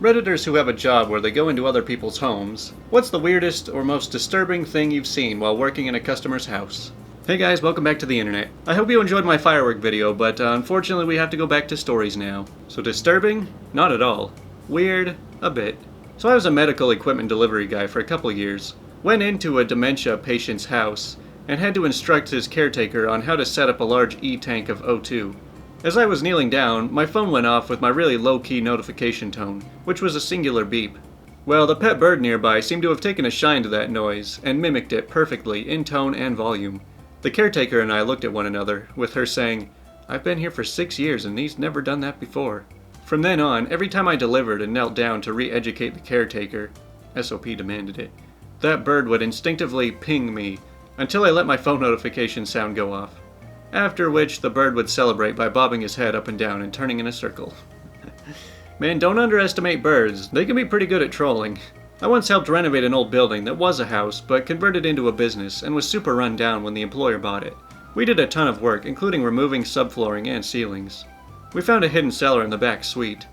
Redditors who have a job where they go into other people's homes, what's the weirdest or most disturbing thing you've seen while working in a customer's house? Hey guys, welcome back to the internet. I hope you enjoyed my firework video, but unfortunately we have to go back to stories now. So disturbing? Not at all. Weird? A bit. So I was a medical equipment delivery guy for a couple years. Went into a dementia patient's house and had to instruct his caretaker on how to set up a large E-tank of O2. As I was kneeling down, my phone went off with my really low-key notification tone, which was a singular beep. Well, the pet bird nearby seemed to have taken a shine to that noise, and mimicked it perfectly in tone and volume. The caretaker and I looked at one another, with her saying, "I've been here for 6 years and he's never done that before." From then on, every time I delivered and knelt down to re-educate the caretaker, SOP demanded it, that bird would instinctively ping me, until I let my phone notification sound go off. After which, the bird would celebrate by bobbing his head up and down and turning in a circle. Man, don't underestimate birds. They can be pretty good at trolling. I once helped renovate an old building that was a house, but converted into a business and was super run down when the employer bought it. We did a ton of work, including removing subflooring and ceilings. We found a hidden cellar in the back suite,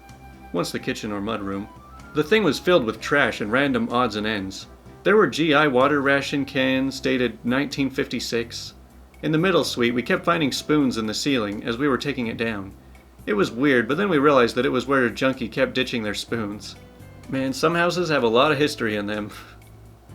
once the kitchen or mudroom. The thing was filled with trash and random odds and ends. There were GI water ration cans dated 1956. In the middle suite, we kept finding spoons in the ceiling as we were taking it down. It was weird, but then we realized that it was where a junkie kept ditching their spoons. Man, some houses have a lot of history in them.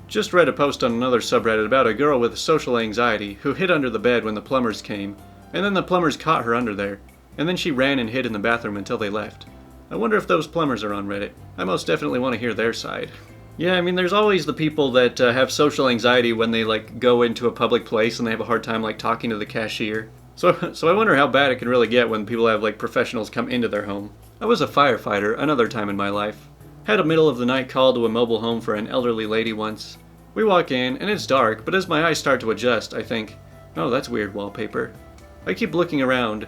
Just read a post on another subreddit about a girl with social anxiety who hid under the bed when the plumbers came, and then the plumbers caught her under there, and then she ran and hid in the bathroom until they left. I wonder if those plumbers are on Reddit. I most definitely want to hear their side. Yeah, I mean, there's always the people that have social anxiety when they, go into a public place and they have a hard time, talking to the cashier. So I wonder how bad it can really get when people have, professionals come into their home. I was a firefighter another time in my life. Had a middle-of-the-night call to a mobile home for an elderly lady once. We walk in, and it's dark, but as my eyes start to adjust, I think, oh, that's weird wallpaper. I keep looking around.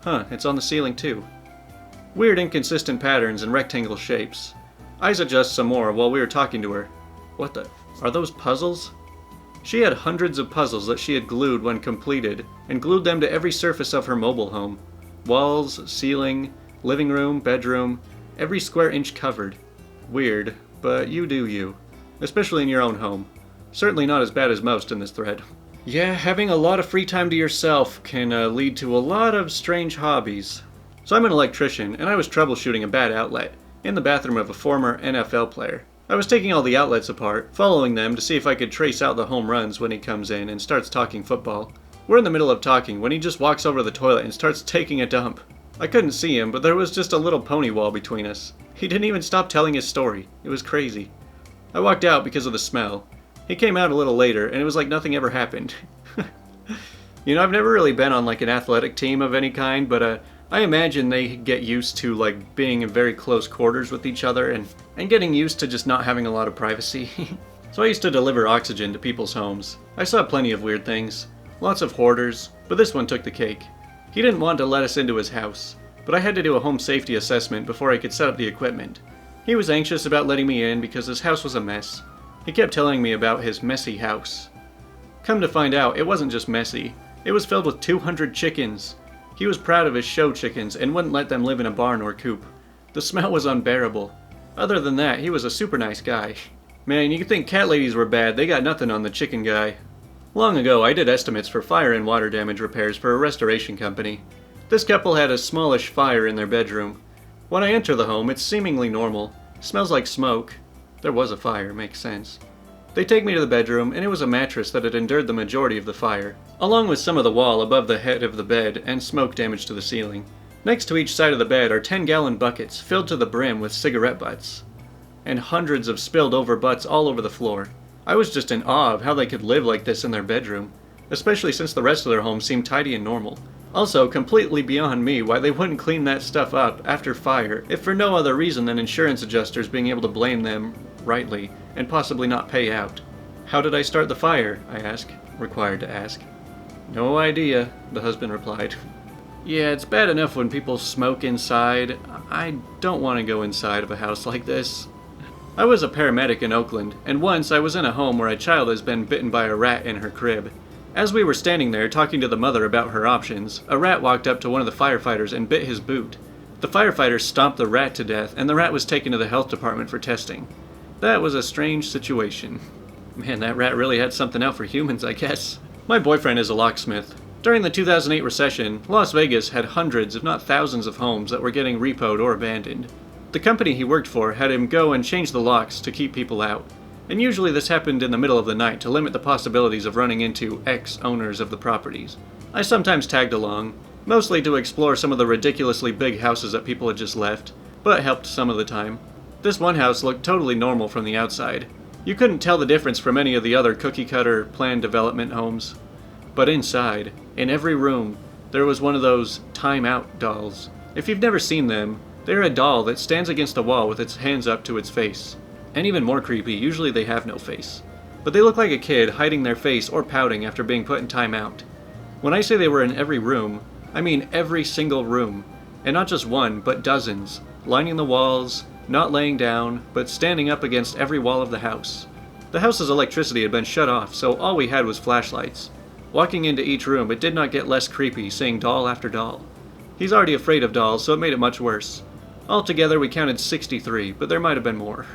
Huh, it's on the ceiling too. Weird inconsistent patterns and rectangle shapes. Eyes adjust some more while we were talking to her. What the? Are those puzzles? She had hundreds of puzzles that she had glued when completed, and glued them to every surface of her mobile home. Walls, ceiling, living room, bedroom, every square inch covered. Weird, but you do you. Especially in your own home. Certainly not as bad as most in this thread. Yeah, having a lot of free time to yourself can lead to a lot of strange hobbies. So I'm an electrician, and I was troubleshooting a bad outlet in the bathroom of a former NFL player. I was taking all the outlets apart, following them to see if I could trace out the home runs when he comes in and starts talking football. We're in the middle of talking when he just walks over to the toilet and starts taking a dump. I couldn't see him, but there was just a little pony wall between us. He didn't even stop telling his story. It was crazy. I walked out because of the smell. He came out a little later, and it was like nothing ever happened. You know, I've never really been on an athletic team of any kind, but I imagine they get used to being in very close quarters with each other and getting used to just not having a lot of privacy. So I used to deliver oxygen to people's homes. I saw plenty of weird things. Lots of hoarders, but this one took the cake. He didn't want to let us into his house, but I had to do a home safety assessment before I could set up the equipment. He was anxious about letting me in because his house was a mess. He kept telling me about his messy house. Come to find out, it wasn't just messy. It was filled with 200 chickens. He was proud of his show chickens and wouldn't let them live in a barn or coop. The smell was unbearable. Other than that, he was a super nice guy. Man, you could think cat ladies were bad, they got nothing on the chicken guy. Long ago, I did estimates for fire and water damage repairs for a restoration company. This couple had a smallish fire in their bedroom. When I enter the home, it's seemingly normal. Smells like smoke. There was a fire, makes sense. They take me to the bedroom, and it was a mattress that had endured the majority of the fire, along with some of the wall above the head of the bed and smoke damage to the ceiling. Next to each side of the bed are 10-gallon buckets filled to the brim with cigarette butts, and hundreds of spilled over butts all over the floor. I was just in awe of how they could live like this in their bedroom, especially since the rest of their home seemed tidy and normal. Also, completely beyond me why they wouldn't clean that stuff up after fire, if for no other reason than insurance adjusters being able to blame them rightly and possibly not pay out. How did I start the fire? I asked, required to ask. No idea, the husband replied. Yeah, it's bad enough when people smoke inside. I don't want to go inside of a house like this. I was a paramedic in Oakland, and once I was in a home where a child has been bitten by a rat in her crib. As we were standing there talking to the mother about her options, a rat walked up to one of the firefighters and bit his boot. The firefighters stomped the rat to death, and the rat was taken to the health department for testing. That was a strange situation. Man, that rat really had something out for humans, I guess. My boyfriend is a locksmith. During the 2008 recession, Las Vegas had hundreds, if not thousands, of homes that were getting repoed or abandoned. The company he worked for had him go and change the locks to keep people out. And usually this happened in the middle of the night to limit the possibilities of running into ex-owners of the properties. I sometimes tagged along, mostly to explore some of the ridiculously big houses that people had just left, but helped some of the time. This one house looked totally normal from the outside. You couldn't tell the difference from any of the other cookie-cutter planned development homes. But inside, in every room, there was one of those time-out dolls. If you've never seen them, they're a doll that stands against a wall with its hands up to its face. And even more creepy, usually they have no face. But they look like a kid hiding their face or pouting after being put in time-out. When I say they were in every room, I mean every single room. And not just one, but dozens, lining the walls, not laying down, but standing up against every wall of the house. The house's electricity had been shut off, so all we had was flashlights. Walking into each room, it did not get less creepy, seeing doll after doll. He's already afraid of dolls, so it made it much worse. Altogether, we counted 63, but there might have been more.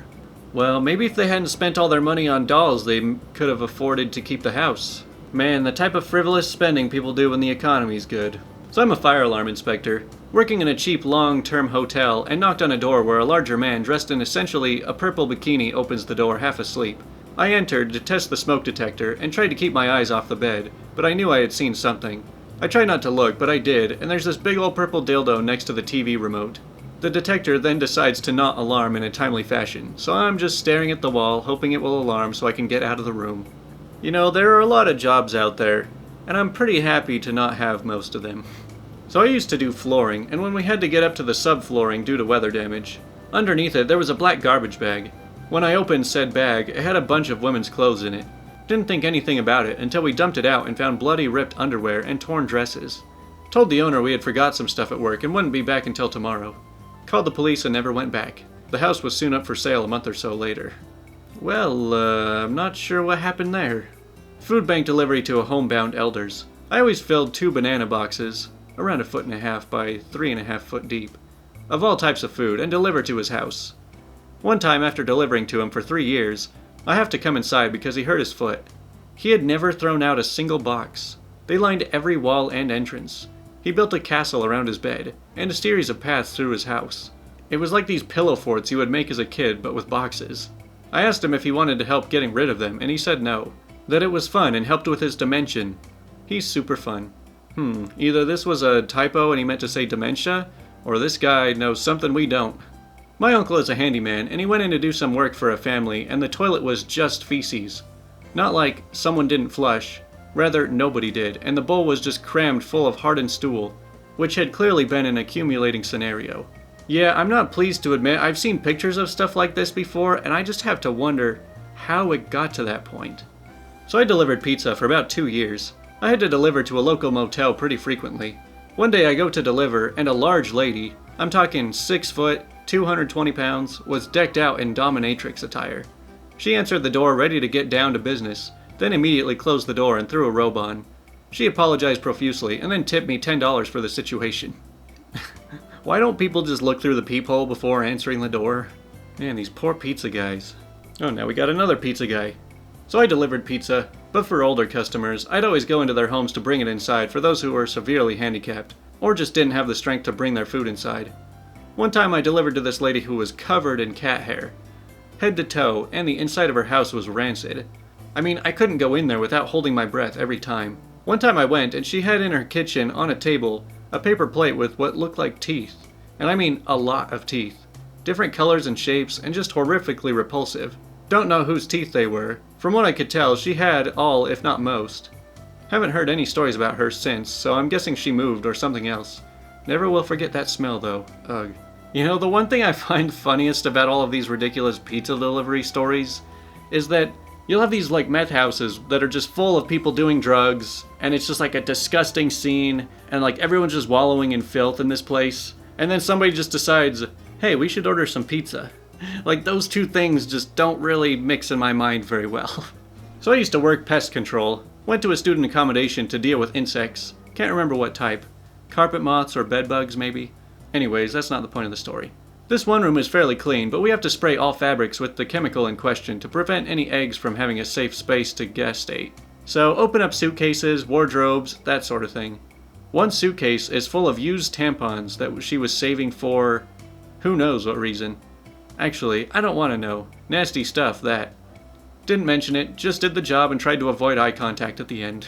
Well, maybe if they hadn't spent all their money on dolls, they could have afforded to keep the house. Man, the type of frivolous spending people do when the economy's good. So I'm a fire alarm inspector, working in a cheap long-term hotel, and knocked on a door where a larger man dressed in essentially a purple bikini opens the door half asleep. I entered to test the smoke detector and tried to keep my eyes off the bed, but I knew I had seen something. I tried not to look, but I did, and there's this big old purple dildo next to the TV remote. The detector then decides to not alarm in a timely fashion, so I'm just staring at the wall, hoping it will alarm so I can get out of the room. You know, there are a lot of jobs out there, and I'm pretty happy to not have most of them. So I used to do flooring, and when we had to get up to the subflooring due to weather damage, underneath it there was a black garbage bag. When I opened said bag, it had a bunch of women's clothes in it. Didn't think anything about it until we dumped it out and found bloody ripped underwear and torn dresses. Told the owner we had forgot some stuff at work and wouldn't be back until tomorrow. Called the police and never went back. The house was soon up for sale a month or so later. Well, I'm not sure what happened there. Food bank delivery to a homebound elders. I always filled 2 banana boxes, around 1.5 feet by 3.5 feet deep, of all types of food and delivered to his house. One time after delivering to him for 3 years, I have to come inside because he hurt his foot. He had never thrown out a single box. They lined every wall and entrance. He built a castle around his bed, and a series of paths through his house. It was like these pillow forts you would make as a kid, but with boxes. I asked him if he wanted to help getting rid of them, and he said no. That it was fun and helped with his dimension. He's super fun. Either this was a typo and he meant to say dementia, or this guy knows something we don't. My uncle is a handyman, and he went in to do some work for a family, and the toilet was just feces. Not like someone didn't flush. Rather, nobody did, and the bowl was just crammed full of hardened stool, which had clearly been an accumulating scenario. Yeah, I'm not pleased to admit I've seen pictures of stuff like this before, and I just have to wonder how it got to that point. So I delivered pizza for about 2 years. I had to deliver to a local motel pretty frequently. One day I go to deliver, and a large lady, I'm talking 6 foot, 220 pounds, was decked out in dominatrix attire. She answered the door ready to get down to business, then immediately closed the door and threw a robe on. She apologized profusely and then tipped me $10 for the situation. Why don't people just look through the peephole before answering the door? Man, these poor pizza guys. Oh, now we got another pizza guy. So I delivered pizza, but for older customers, I'd always go into their homes to bring it inside for those who were severely handicapped, or just didn't have the strength to bring their food inside. One time I delivered to this lady who was covered in cat hair. Head to toe, and the inside of her house was rancid. I mean, I couldn't go in there without holding my breath every time. One time I went, and she had in her kitchen, on a table, a paper plate with what looked like teeth. And I mean a lot of teeth. Different colors and shapes, and just horrifically repulsive. Don't know whose teeth they were. From what I could tell, she had all, if not most. Haven't heard any stories about her since, so I'm guessing she moved or something else. Never will forget that smell, though. Ugh. You know, the one thing I find funniest about all of these ridiculous pizza delivery stories is that you'll have these like meth houses that are just full of people doing drugs, and it's just like a disgusting scene, and like everyone's just wallowing in filth in this place, and then somebody just decides, hey, we should order some pizza. Like, those two things just don't really mix in my mind very well. So I used to work pest control, went to a student accommodation to deal with insects, can't remember what type, carpet moths or bed bugs maybe. Anyways, that's not the point of the story. This one room is fairly clean, but we have to spray all fabrics with the chemical in question to prevent any eggs from having a safe space to gestate. So open up suitcases, wardrobes, that sort of thing. One suitcase is full of used tampons that she was saving for who knows what reason. Actually, I don't want to know. Nasty stuff, that. Didn't mention it, just did the job and tried to avoid eye contact at the end.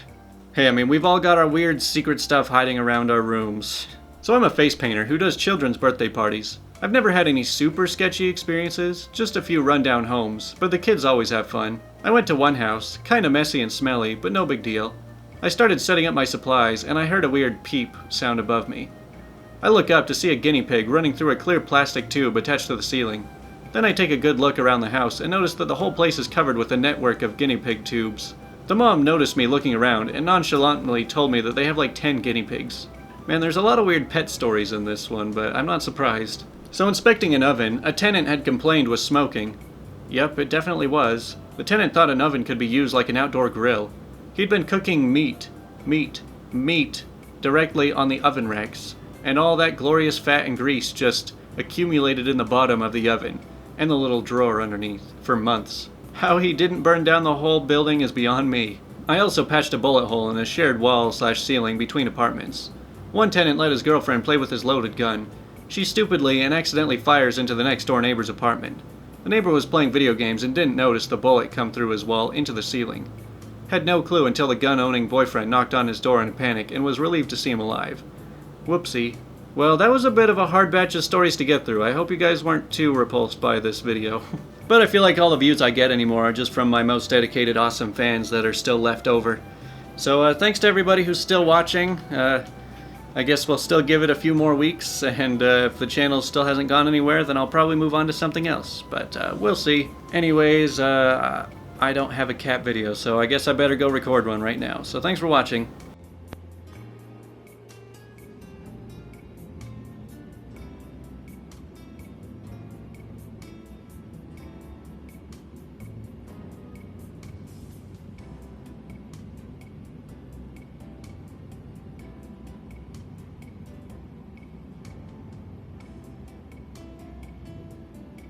Hey, I mean, we've all got our weird secret stuff hiding around our rooms. So I'm a face painter who does children's birthday parties. I've never had any super sketchy experiences, just a few rundown homes, but the kids always have fun. I went to one house, kinda messy and smelly, but no big deal. I started setting up my supplies, and I heard a weird peep sound above me. I look up to see a guinea pig running through a clear plastic tube attached to the ceiling. Then I take a good look around the house and notice that the whole place is covered with a network of guinea pig tubes. The mom noticed me looking around and nonchalantly told me that they have like 10 guinea pigs. Man, there's a lot of weird pet stories in this one, but I'm not surprised. So inspecting an oven, a tenant had complained was smoking. Yep, it definitely was. The tenant thought an oven could be used like an outdoor grill. He'd been cooking meat directly on the oven racks, and all that glorious fat and grease just accumulated in the bottom of the oven, and the little drawer underneath, for months. How he didn't burn down the whole building is beyond me. I also patched a bullet hole in a shared wall/ceiling between apartments. One tenant let his girlfriend play with his loaded gun. She stupidly and accidentally fires into the next door neighbor's apartment. The neighbor was playing video games and didn't notice the bullet come through his wall into the ceiling. Had no clue until the gun-owning boyfriend knocked on his door in a panic and was relieved to see him alive. Whoopsie. Well, that was a bit of a hard batch of stories to get through. I hope you guys weren't too repulsed by this video. But I feel like all the views I get anymore are just from my most dedicated, awesome fans that are still left over. So thanks to everybody who's still watching. I guess we'll still give it a few more weeks, and if the channel still hasn't gone anywhere, then I'll probably move on to something else. But we'll see. Anyways, I don't have a cat video, so I guess I better go record one right now. So thanks for watching.